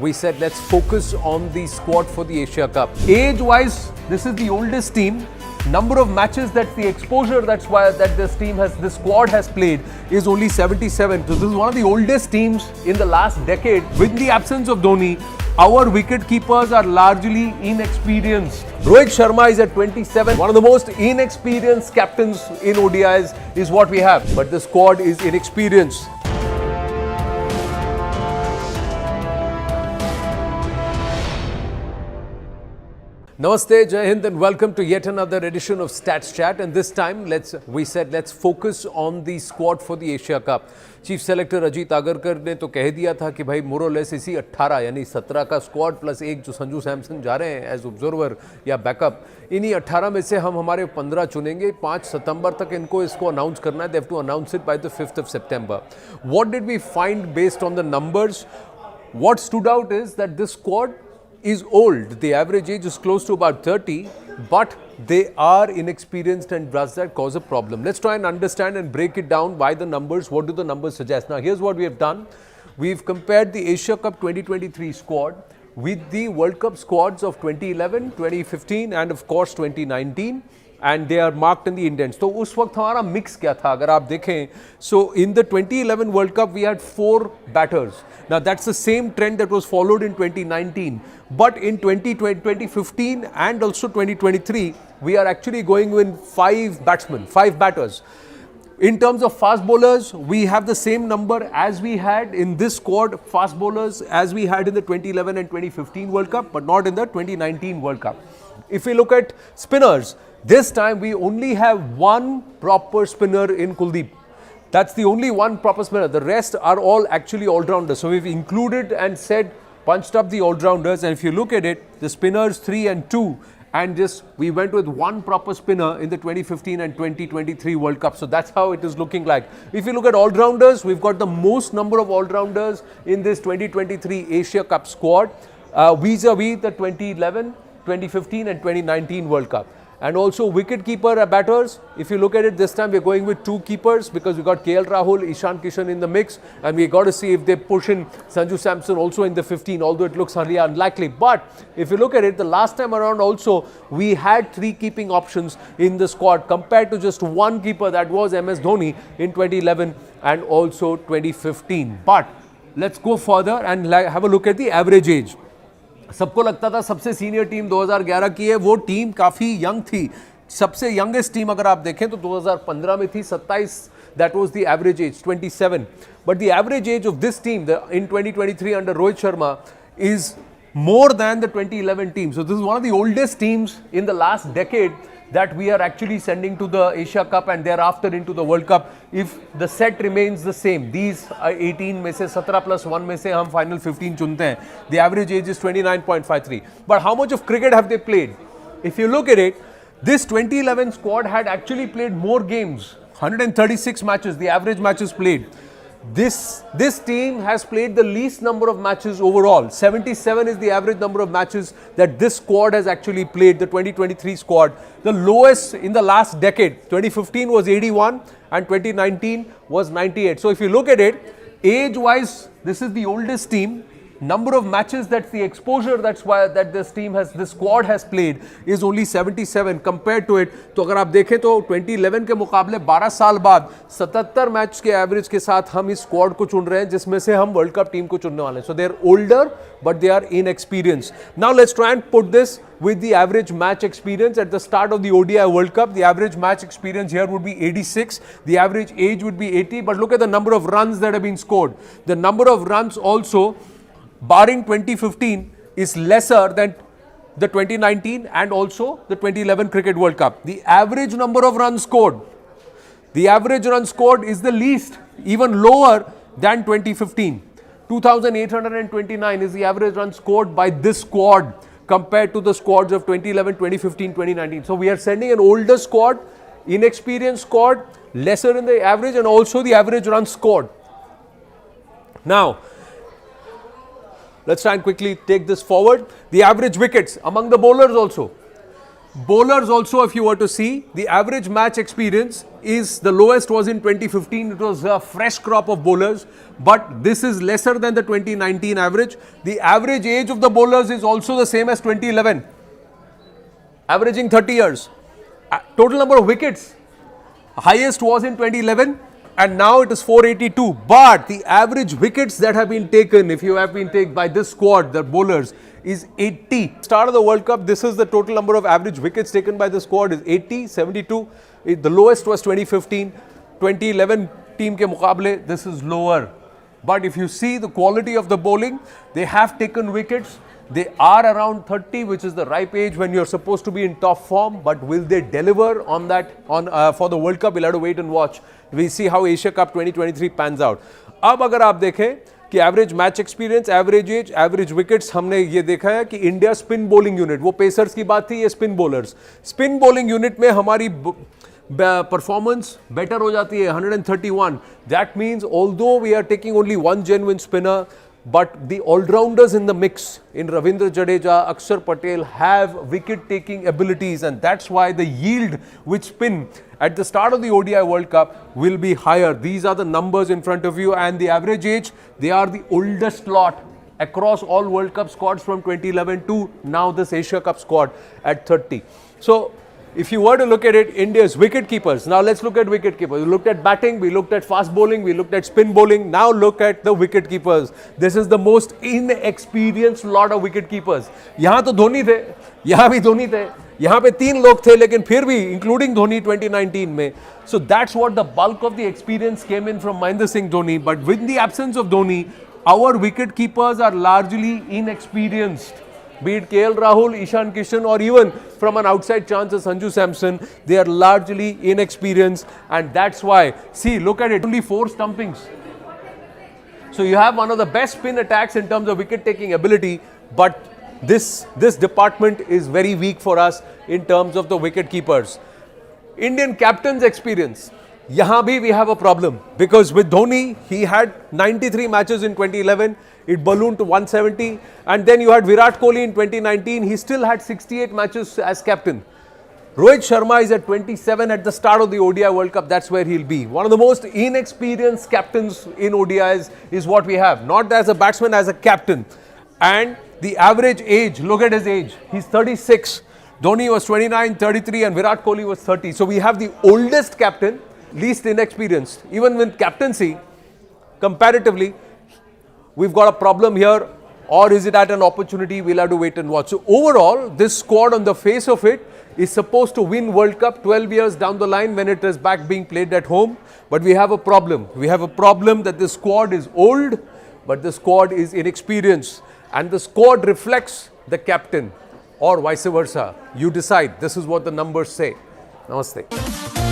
We said let's focus on the squad for the Asia Cup. Age-wise, this is the oldest team. Number of matches, that's the exposure, that's why that this squad has played is only 77. So this is one of the oldest teams in the last decade. With the absence of Dhoni, our wicket keepers are largely inexperienced. Rohit Sharma is at 27. One of the most inexperienced captains in ODIs is what we have. But the squad is inexperienced. Namaste, Jai Hind, and welcome to yet another edition of Stats Chat. And this time, let's focus on the squad for the Asia Cup. Chief selector Ajit Agarkar ने तो कह दिया था कि भाई मोरलेस इसी 18 यानी 17 का स्क्वाड प्लस एक जो संजू सैमसन जा रहे हैं एज ऑब्जर्वर या बैकअप, इन्हीं 18 में से हम हमारे 15 चुनेंगे. 5 सितंबर तक इसको अनाउंस करना है. They have to announce it by the 5th of September. What did we find based on the numbers? What stood out is that this squad is old. The average age is close to about 30, but they are inexperienced, and does that cause a problem? Let's try and understand and break it down by the numbers. What do the numbers suggest? Now, here's what we have done. We've compared the Asia Cup 2023 squad with the World Cup squads of 2011, 2015 and of course 2019. And they are marked in the indents. तो उस वक्त हमारा mix क्या था अगर आप देखें? So in the 2011 World Cup we had 4 batters. Now that's the same trend that was followed in 2019. But in 2015 and also 2023 we are actually going with 5 batsmen, 5 batters. In terms of fast bowlers, we have the same number as we had in this squad, fast bowlers as we had in the 2011 and 2015 World Cup, but not in the 2019 World Cup. If we look at spinners, this time we only have one proper spinner in Kuldeep. That's the only one proper spinner. The rest are all actually all-rounders. So we've included and said, punched up the all-rounders, and if you look at it, the spinners 3 and 2, and just we went with one proper spinner in the 2015 and 2023 World Cup. So that's how it is looking like. If you look at all-rounders, we've got the most number of all-rounders in this 2023 Asia Cup squad vis-a-vis the 2011, 2015 and 2019 World Cup. And also wicket-keeper batters, if you look at it, this time we're going with 2 keepers because we got KL Rahul, Ishan Kishan in the mix, and we got to see if they push in Sanju Samson also in the 15, although it looks highly unlikely. But if you look at it, the last time around also, we had 3 keeping options in the squad compared to just 1 keeper, that was MS Dhoni in 2011 and also 2015. But let's go further and have a look at the average age. सबको लगता था सबसे senior team 2011 की है, वो team काफ़ी young थी. सबसे यंगेस्ट टीम अगर आप देखें तो 2015 में थी 27, that was the average age, 27. But the average age of this team in 2023 under Rohit Sharma is more than the 2011 team. So this is one of the oldest teams in the last decade that we are actually sending to the Asia Cup and thereafter into the World Cup if the set remains the same. These 18 में से 17 plus 1 में से हम final 15 चुनते हैं. The average age is 29.53. But how much of cricket have they played? If you look at it, this 2011 squad had actually played more games, 136 matches, the average matches played. This team has played the least number of matches overall. 77 is the average number of matches that this squad has actually played, the 2023 squad. The lowest in the last decade, 2015 was 81 and 2019 was 98. So if you look at it, age-wise, this is the oldest team. Number of matches, that's the exposure, that's why that this squad has played is only 77 compared to it. तो अगर आप देखें तो 2011 के मुकाबले 12 साल बाद 77 match के एवरेज के साथ हम इस स्क्वाड को चुन रहे हैं जिसमें से हम वर्ल्ड कप टीम को चुनने वाले हैं. So they are older but they are inexperienced. Now let's try and put this with the average match experience at the start of the ODI World Cup. The average match experience here would be 86. The average age would be 80. But look at the number of runs that have been scored. The number of runs also, barring 2015, is lesser than the 2019 and also the 2011 Cricket World Cup. The average number of runs scored, the average run scored is the least, even lower than 2015. 2,829 is the average run scored by this squad compared to the squads of 2011, 2015, 2019. So we are sending an older squad, inexperienced squad, lesser in the average and also the average run scored. Now, let's try and quickly take this forward. The average wickets among the bowlers also. Bowlers also, if you were to see, the average match experience is the lowest was in 2015. It was a fresh crop of bowlers, but this is lesser than the 2019 average. The average age of the bowlers is also the same as 2011, averaging 30 years. Total number of wickets, highest was in 2011 and now it is 482. But the average wickets that have been taken, if you have been taken by this squad, the bowlers, is 80. Start of the World Cup, this is the total number of average wickets taken by the squad is 80, 72. The lowest was 2015. 2011 team ke muqable, this is lower. But if you see the quality of the bowling, they have taken wickets. They are around 30, which is the ripe age when you're supposed to be in top form. But will they deliver on that for the World Cup? We'll have to wait and watch. We see how Asia Cup 2023 pans out. अब अगर आप देखें कि average match experience, average age, average wickets, हमने ये देखा है कि इंडिया स्पिन बॉलिंग यूनिट, वो पेसर्स की बात थी, ये spin bowlers, spin bowling unit में हमारी परफॉर्मेंस बेटर हो जाती है 131. That means although we are taking only one genuine spinner, but the all-rounders in the mix in Ravindra Jadeja, Akshar Patel have wicket-taking abilities, and that's why the yield with spin at the start of the ODI World Cup will be higher. These are the numbers in front of you, and the average age, they are the oldest lot across all World Cup squads from 2011 to now this Asia Cup squad at 30. So if you were to look at it, India's wicket keepers. Now let's look at wicket keepers. We looked at batting, we looked at fast bowling, we looked at spin bowling. Now look at the wicket keepers. This is the most inexperienced lot of wicket keepers. यहाँ तो धोनी थे, यहाँ भी धोनी थे, यहाँ पे 3 लोग थे, लेकिन फिर भी including धोनी 2019 में. So that's what the bulk of the experience came in from Mahendra Singh Dhoni. But with the absence of Dhoni, our wicket keepers are largely inexperienced. Be it KL Rahul, Ishan Kishan, or even from an outside chance as Sanju Samson, they are largely inexperienced, and that's why, see, look at it, only 4 stumpings. So you have one of the best spin attacks in terms of wicket-taking ability, but this department is very weak for us in terms of the wicket keepers. Indian captain's experience. Yahan bhi we have a problem, because with Dhoni, he had 93 matches in 2011. It ballooned to 170, and then you had Virat Kohli in 2019. He still had 68 matches as captain. Rohit Sharma is at 27 at the start of the ODI World Cup. That's where he'll be. One of the most inexperienced captains in ODIs is what we have. Not as a batsman, as a captain. And the average age, look at his age. He's 36. Dhoni was 29, 33, and Virat Kohli was 30. So we have the oldest captain, least inexperienced. Even with captaincy, comparatively, we've got a problem here, or is it at an opportunity? We'll have to wait and watch. So overall, this squad on the face of it is supposed to win World Cup 12 years down the line when it is back being played at home. But we have a problem. We have a problem that the squad is old, but the squad is inexperienced. And the squad reflects the captain, or vice versa. You decide. This is what the numbers say. Namaste.